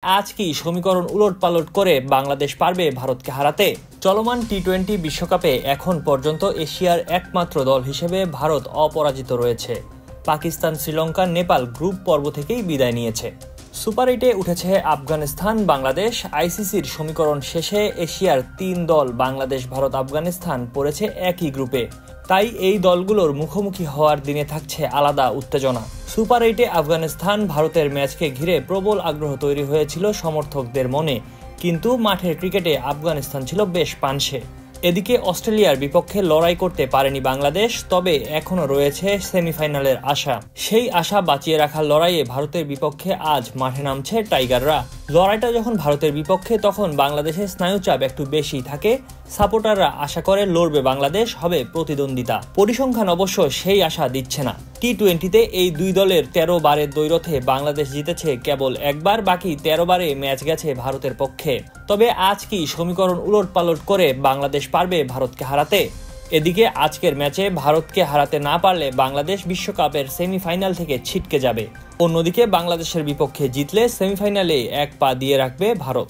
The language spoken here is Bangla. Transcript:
আজ কি সমীকরণ উলটপালট করে বাংলাদেশ পারবে ভারতকে হারাতে? চলমান টি-20 বিশ্বকাপে এখন পর্যন্ত এশিয়ার একমাত্র দল হিসেবে ভারত অপরাজিত রয়েছে। পাকিস্তান, শ্রীলঙ্কা, নেপাল গ্রুপ পর্ব থেকেই বিদায় নিয়েছে। সুপার 8-এ উঠেছে আফগানিস্তান, বাংলাদেশ। আইসিসির সমীকরণ শেষে এশিয়ার 3 দল বাংলাদেশ, ভারত, আফগানিস্তান পড়েছে একই গ্রুপে। তাই এই দলগুলোর মুখোমুখি হওয়ার দিনে থাকছে আলাদা উত্তেজনা। সুপার 8-এ আফগানিস্তান ভারতের ম্যাচকে ঘিরে প্রবল আগ্রহ তৈরি হয়েছিল সমর্থকদের মনে, কিন্তু মাঠের ক্রিকেটে আফগানিস্তান ছিল বেশ পানসে। এদিকে অস্ট্রেলিয়ার বিপক্ষে লড়াই করতে পারেনি বাংলাদেশ, তবে এখনও রয়েছে সেমিফাইনালের আশা। সেই আশা বাঁচিয়ে রাখার লড়াইয়ে ভারতের বিপক্ষে আজ মাঠে নামছে টাইগাররা। লড়াইটা যখন ভারতের বিপক্ষে, তখন বাংলাদেশের স্নায়ুচাপ একটু বেশি থাকে। সাপোর্টাররা আশা করে লড়বে বাংলাদেশ, হবে প্রতিদ্বন্দ্বিতা। পরিসংখ্যান অবশ্য সেই আশা দিচ্ছে না। টি-20-তে এই দুই দলের 13 বারের দ্বৈরথে বাংলাদেশ জিতেছে কেবল একবার, বাকি 13 বারে ম্যাচ গেছে ভারতের পক্ষে। তবে আজ কি সমীকরণ উলটপালট করে বাংলাদেশ পারবে ভারতকে হারাতে? এদিকে আজকের ম্যাচে ভারতকে হারাতে না পারলে বাংলাদেশ বিশ্বকাপের সেমিফাইনাল থেকে ছিটকে যাবে। অন্যদিকে বাংলাদেশের বিপক্ষে জিতলে সেমিফাইনালে এক পা দিয়ে রাখবে ভারত।